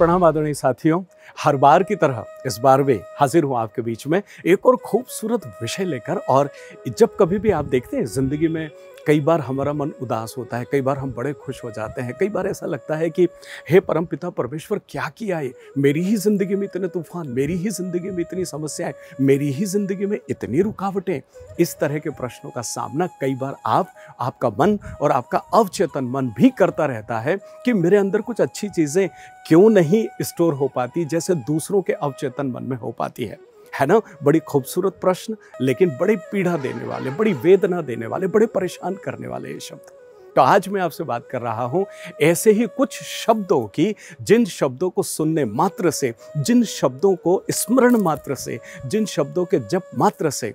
प्रणाम आदरणीय साथियों। हर बार की तरह इस बार भी हाजिर हूँ आपके बीच में एक और खूबसूरत विषय लेकर। और जब कभी भी आप देखते हैं ज़िंदगी में, कई बार हमारा मन उदास होता है, कई बार हम बड़े खुश हो जाते हैं, कई बार ऐसा लगता है कि हे परमपिता परमेश्वर क्या किया है, मेरी ही ज़िंदगी में इतने तूफान, मेरी ही ज़िंदगी में इतनी समस्याएं, मेरी ही ज़िंदगी में इतनी रुकावटें। इस तरह के प्रश्नों का सामना कई बार आपका मन और आपका अवचेतन मन भी करता रहता है कि मेरे अंदर कुछ अच्छी चीज़ें क्यों नहीं स्टोर हो पाती जैसे दूसरों के अवचेतन मन में हो पाती है ना। बड़ी खूबसूरत प्रश्न, लेकिन बड़ी पीड़ा देने वाले, बड़ी वेदना देने वाले, बड़े परेशान करने वाले ये शब्द। तो आज मैं आपसे बात कर रहा हूं ऐसे ही कुछ शब्दों की, जिन शब्दों को सुनने मात्र से, जिन शब्दों को स्मरण मात्र से, जिन शब्दों के जप मात्र से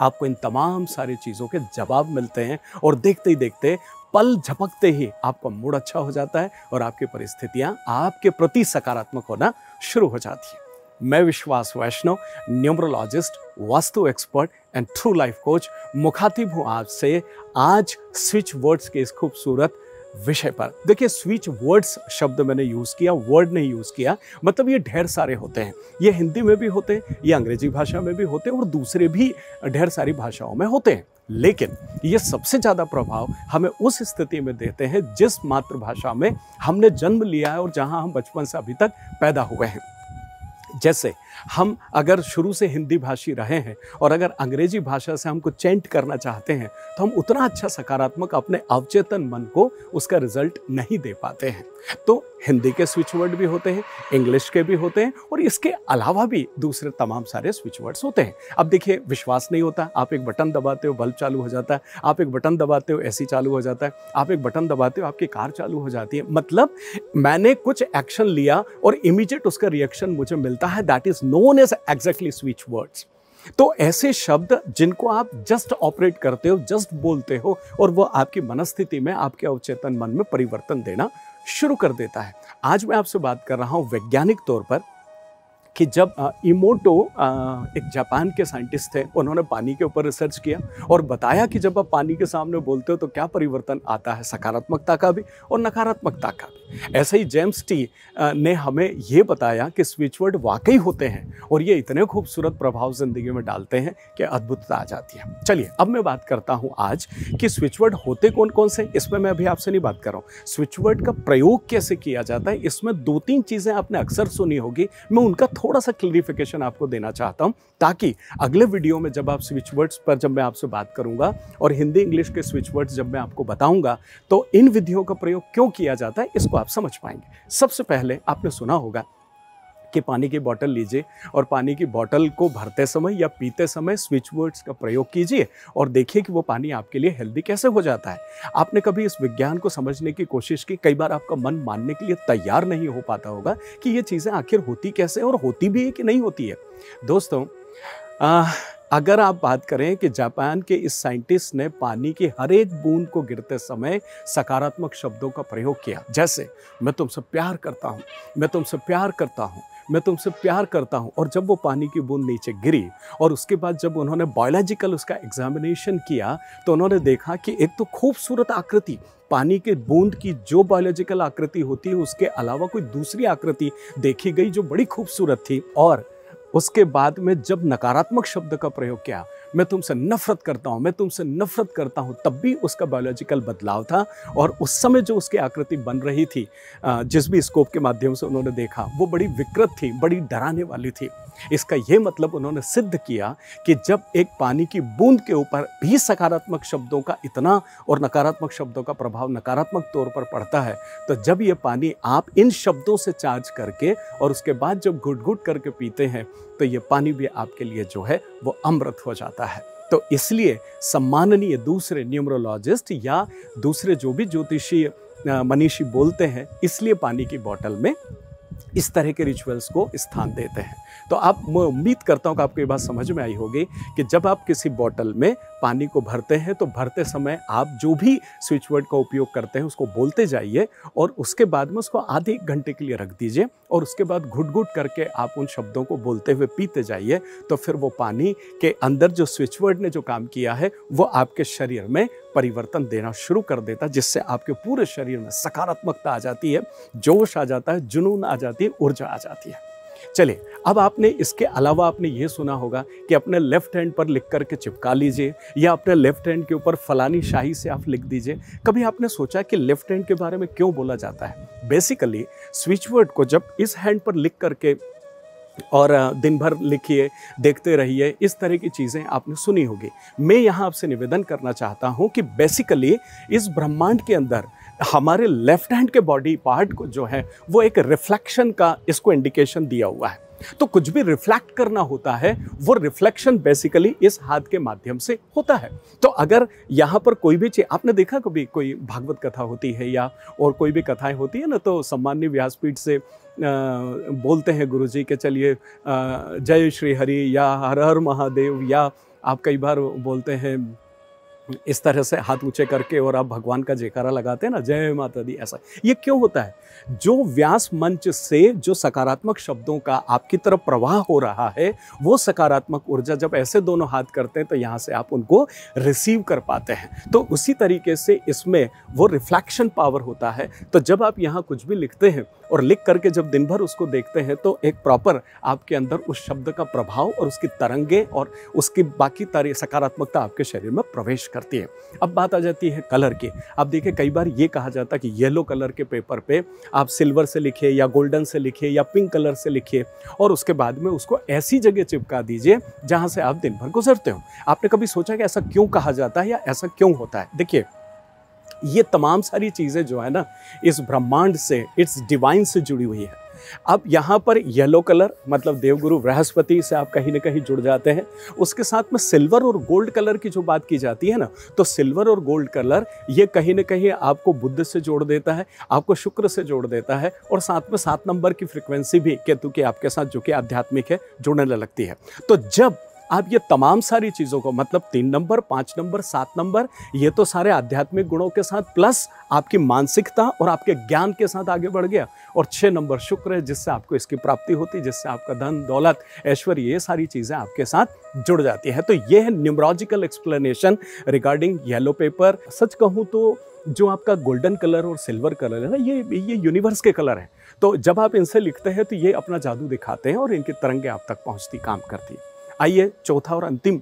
आपको इन तमाम सारी चीज़ों के जवाब मिलते हैं और देखते ही देखते, पल झपकते ही आपका मूड अच्छा हो जाता है और आपकी परिस्थितियां आपके प्रति सकारात्मक होना शुरू हो जाती है। मैं Vishwas Vaishnav, numerologist, vastu expert and true life coach, मुखातिब हूँ आपसे आज स्विच वर्ड्स के इस खूबसूरत विषय पर। देखिए, स्विच वर्ड्स शब्द मैंने यूज़ किया, वर्ड नहीं यूज़ किया। मतलब ये ढेर सारे होते हैं, ये हिंदी में भी होते हैं, ये अंग्रेजी भाषा में भी होते हैं और दूसरे भी ढेर सारी भाषाओं में होते हैं। लेकिन ये सबसे ज़्यादा प्रभाव हमें उस स्थिति में देते हैं जिस मातृभाषा में हमने जन्म लिया है और जहाँ हम बचपन से अभी तक पैदा हुए हैं। जैसे हम अगर शुरू से हिंदी भाषी रहे हैं और अगर अंग्रेजी भाषा से हमको चेंट करना चाहते हैं तो हम उतना अच्छा सकारात्मक अपने अवचेतन मन को उसका रिजल्ट नहीं दे पाते हैं। तो हिंदी के स्विच वर्ड भी होते हैं, इंग्लिश के भी होते हैं और इसके अलावा भी दूसरे तमाम सारे स्विच वर्ड्स होते हैं। अब देखिए, विश्वास नहीं होता, आप एक बटन दबाते हो बल्ब चालू हो जाता है, आप एक बटन दबाते हो एसी चालू हो जाता है, आप एक बटन दबाते हो आपकी कार चालू हो जाती है। मतलब मैंने कुछ एक्शन लिया और इमीडिएट उसका रिएक्शन मुझे मिलता है, that is known as exactly switch words. तो ऐसे शब्द जिनको आप जस्ट ऑपरेट करते हो, जस्ट बोलते हो और वो आपकी मनस्थिति में, आपके अवचेतन मन में परिवर्तन देना शुरू कर देता है। आज मैं आपसे बात कर रहा हूं वैज्ञानिक तौर पर कि जब इमोटो एक जापान के साइंटिस्ट थे, उन्होंने पानी के ऊपर रिसर्च किया और बताया कि जब आप पानी के सामने बोलते हो तो क्या परिवर्तन आता है, सकारात्मकता का भी और नकारात्मकता का भी। ऐसे ही जेम्स टी ने हमें ये बताया कि स्विच वर्ड वाकई होते हैं और ये इतने खूबसूरत प्रभाव जिंदगी में डालते हैं कि अद्भुतता आ जाती है। चलिए, अब मैं बात करता हूँ आज कि स्विच वर्ड होते कौन कौन से। इसमें मैं अभी आपसे नहीं बात कर रहा हूँ स्विच वर्ड का प्रयोग कैसे किया जाता है। इसमें 2-3 चीज़ें आपने अक्सर सुनी होगी, मैं उनका थोड़ा सा क्लैरिफिकेशन आपको देना चाहता हूं ताकि अगले वीडियो में जब आप स्विच वर्ड्स पर जब मैं आपसे बात करूंगा और हिंदी इंग्लिश के स्विच वर्ड्स जब मैं आपको बताऊंगा तो इन विधियों का प्रयोग क्यों किया जाता है इसको आप समझ पाएंगे। सबसे पहले आपने सुना होगा कि पानी की बोतल लीजिए और पानी की बोतल को भरते समय या पीते समय स्विच वर्ड्स का प्रयोग कीजिए और देखिए कि वो पानी आपके लिए हेल्दी कैसे हो जाता है। आपने कभी इस विज्ञान को समझने की कोशिश की? कई बार आपका मन मानने के लिए तैयार नहीं हो पाता होगा कि ये चीज़ें आखिर होती कैसे और होती भी है कि नहीं होती है। दोस्तों, अगर आप बात करें कि जापान के इस साइंटिस्ट ने पानी की हर एक बूंद को गिरते समय सकारात्मक शब्दों का प्रयोग किया, जैसे मैं तुमसे प्यार करता हूँ, मैं तुमसे प्यार करता हूँ, मैं तुमसे प्यार करता हूँ। और जब वो पानी की बूंद नीचे गिरी और उसके बाद जब उन्होंने बायोलॉजिकल उसका एग्जामिनेशन किया तो उन्होंने देखा कि एक तो खूबसूरत आकृति, पानी के बूंद की जो बायोलॉजिकल आकृति होती है उसके अलावा कोई दूसरी आकृति देखी गई जो बड़ी खूबसूरत थी। और उसके बाद में जब नकारात्मक शब्द का प्रयोग किया, मैं तुमसे नफरत करता हूँ, मैं तुमसे नफरत करता हूँ, तब भी उसका बायोलॉजिकल बदलाव था और उस समय जो उसकी आकृति बन रही थी, जिस भी स्कोप के माध्यम से उन्होंने देखा, वो बड़ी विकृत थी, बड़ी डराने वाली थी। इसका ये मतलब उन्होंने सिद्ध किया कि जब एक पानी की बूंद के ऊपर भी सकारात्मक शब्दों का इतना और नकारात्मक शब्दों का प्रभाव नकारात्मक तौर पर पड़ता है, तो जब ये पानी आप इन शब्दों से चार्ज करके और उसके बाद जब घुट-घुट करके पीते हैं तो ये पानी भी आपके लिए जो है वो अमृत हो जाता है। तो इसलिए सम्माननीय दूसरे न्यूमरोलॉजिस्ट या दूसरे जो भी ज्योतिषी मनीषी बोलते हैं, इसलिए पानी की बोतल में इस तरह के रिचुअल्स को स्थान देते हैं। तो आप, मैं उम्मीद करता हूँ कि आपको ये बात समझ में आई होगी कि जब आप किसी बोतल में पानी को भरते हैं तो भरते समय आप जो भी स्विच वर्ड का उपयोग करते हैं उसको बोलते जाइए और उसके बाद में उसको आधे 1 घंटे के लिए रख दीजिए और उसके बाद घुट-घुट करके आप उन शब्दों को बोलते हुए पीते जाइए। तो फिर वो पानी के अंदर जो स्विच वर्ड ने जो काम किया है वो आपके शरीर में परिवर्तन देना शुरू कर देता है, जिससे आपके पूरे शरीर में सकारात्मकता आ जाती है, जोश आ जाता है, जुनून आ जाती है, ऊर्जा आ जाती है। चलिए, अब आपने इसके अलावा आपने ये सुना होगा कि अपने लेफ्ट हैंड पर लिख करके चिपका लीजिए, या अपने लेफ्ट हैंड के ऊपर फलानी शाही से आप लिख दीजिए। कभी आपने सोचा कि लेफ्ट हैंड के बारे में क्यों बोला जाता है? बेसिकली स्विच वर्ड को जब इस हैंड पर लिख करके और दिन भर लिखिए, देखते रहिए, इस तरह की चीज़ें आपने सुनी होगी। मैं यहाँ आपसे निवेदन करना चाहता हूँ कि बेसिकली इस ब्रह्मांड के अंदर हमारे लेफ्ट हैंड के बॉडी पार्ट को जो है वो एक रिफ्लेक्शन का इसको इंडिकेशन दिया हुआ है। तो कुछ भी रिफ्लेक्ट करना होता है, वो रिफ्लेक्शन बेसिकली इस हाथ के माध्यम से होता है। तो अगर यहाँ पर कोई भी चीज़ आपने देखा, कभी कोई भागवत कथा होती है या और कोई भी कथाएं होती है ना, तो सम्माननीय व्यासपीठ से बोलते हैं गुरु जी के चलिए जय श्री हरि या हर हर महादेव, या आप कई बार बोलते हैं इस तरह से हाथ ऊंचे करके और आप भगवान का जयकारा लगाते हैं ना, जय माता दी। ऐसा ये क्यों होता है? जो व्यास मंच से जो सकारात्मक शब्दों का आपकी तरफ प्रवाह हो रहा है, वो सकारात्मक ऊर्जा जब ऐसे दोनों हाथ करते हैं तो यहाँ से आप उनको रिसीव कर पाते हैं। तो उसी तरीके से इसमें वो रिफ्लेक्शन पावर होता है। तो जब आप यहाँ कुछ भी लिखते हैं और लिख करके जब दिन भर उसको देखते हैं, तो एक प्रॉपर आपके अंदर उस शब्द का प्रभाव और उसकी तरंगे और उसकी बाकी सकारात्मकता आपके शरीर में प्रवेश करती है। अब बात आ जाती है कलर की। अब देखिए, कई बार ये कहा जाता है कि येलो कलर के पेपर पे आप सिल्वर से लिखिए या गोल्डन से लिखिए या पिंक कलर से लिखिए, और उसके बाद में उसको ऐसी जगह चिपका दीजिए जहां से आप दिन भर गुजरते हो। आपने कभी सोचा कि ऐसा क्यों कहा जाता है या ऐसा क्यों होता है? देखिए, ये तमाम सारी चीज़ें जो है ना, इस ब्रह्मांड से, इट्स डिवाइन से जुड़ी हुई है। अब यहाँ पर येलो कलर मतलब देवगुरु बृहस्पति से आप कहीं ना कहीं जुड़ जाते हैं। उसके साथ में सिल्वर और गोल्ड कलर की जो बात की जाती है ना, तो सिल्वर और गोल्ड कलर ये कहीं ना कहीं आपको बुध से जोड़ देता है, आपको शुक्र से जोड़ देता है, और साथ में 7 नंबर की फ्रिक्वेंसी भी केतु की आपके साथ जो कि आध्यात्मिक है जुड़ने लगती है। तो जब आप ये तमाम सारी चीज़ों को मतलब 3 नंबर, 5 नंबर, 7 नंबर, ये तो सारे आध्यात्मिक गुणों के साथ प्लस आपकी मानसिकता और आपके ज्ञान के साथ आगे बढ़ गया, और 6 नंबर शुक्र है जिससे आपको इसकी प्राप्ति होती है, जिससे आपका धन दौलत ऐश्वर्य ये सारी चीज़ें आपके साथ जुड़ जाती है। तो ये है numerological explanation regarding yellow paper. सच कहूँ तो जो आपका गोल्डन कलर और सिल्वर कलर है ना, ये यूनिवर्स के कलर हैं। तो जब आप इनसे लिखते हैं तो ये अपना जादू दिखाते हैं और इनकी तरंगे आप तक पहुँचती, काम करती है। आइए, चौथा और अंतिम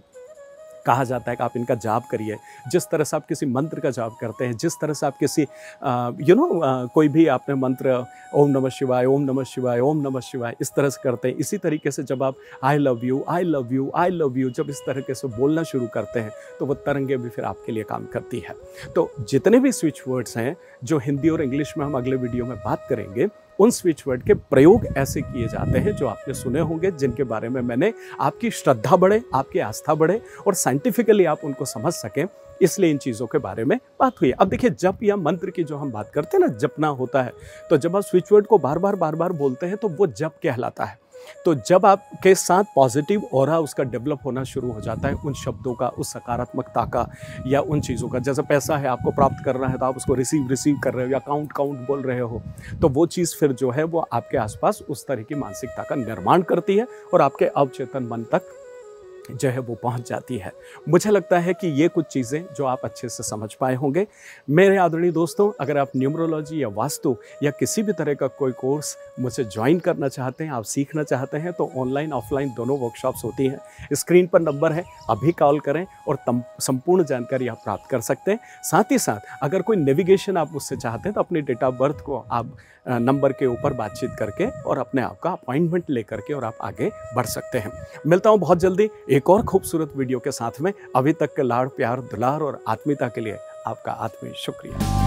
कहा जाता है कि आप इनका जाप करिए। जिस तरह से आप किसी मंत्र का जाप करते हैं, जिस तरह से आप किसी कोई भी आपने मंत्र ओम नमः शिवाय, ओम नमः शिवाय, ओम नमः शिवाय इस तरह से करते हैं, इसी तरीके से जब आप I love you, I love you, I love you जब इस तरीके से बोलना शुरू करते हैं, तो वो तरंगे भी फिर आपके लिए काम करती है। तो जितने भी स्विच वर्ड्स हैं जो हिंदी और इंग्लिश में हम अगले वीडियो में बात करेंगे, उन स्विच वर्ड के प्रयोग ऐसे किए जाते हैं जो आपने सुने होंगे, जिनके बारे में मैंने आपकी श्रद्धा बढ़े, आपकी आस्था बढ़े और साइंटिफिकली आप उनको समझ सकें, इसलिए इन चीज़ों के बारे में बात हुई है। अब देखिए, जप या मंत्र की जो हम बात करते हैं ना, जपना होता है, तो जब आप स्विच वर्ड को बार बार बोलते हैं तो वो जप कहलाता है। तो जब आपके साथ पॉजिटिव ऑरा उसका डेवलप होना शुरू हो जाता है, उन शब्दों का, उस सकारात्मकता का या उन चीज़ों का, जैसे पैसा है आपको प्राप्त करना है तो आप उसको रिसीव कर रहे हो या काउंट बोल रहे हो, तो वो चीज़ फिर जो है वो आपके आसपास उस तरह की मानसिकता का निर्माण करती है और आपके अवचेतन मन तक जो है वो पहुंच जाती है। मुझे लगता है कि ये कुछ चीज़ें जो आप अच्छे से समझ पाए होंगे। मेरे आदरणीय दोस्तों, अगर आप न्यूमरोलॉजी या वास्तु या किसी भी तरह का कोई कोर्स मुझसे ज्वाइन करना चाहते हैं, आप सीखना चाहते हैं, तो ऑनलाइन ऑफलाइन दोनों वर्कशॉप्स होती हैं। स्क्रीन पर नंबर है, अभी कॉल करें और संपूर्ण जानकारी आप प्राप्त कर सकते हैं। साथ ही साथ अगर कोई नेविगेशन आप मुझसे चाहते हैं तो अपनी डेट ऑफ बर्थ को आप नंबर के ऊपर बातचीत करके और अपने आप का अपॉइंटमेंट लेकर के और आप आगे बढ़ सकते हैं। मिलता हूं बहुत जल्दी एक और खूबसूरत वीडियो के साथ में। अभी तक के लाड़, प्यार, दुलार और आत्मीयता के लिए आपका आत्मीय शुक्रिया।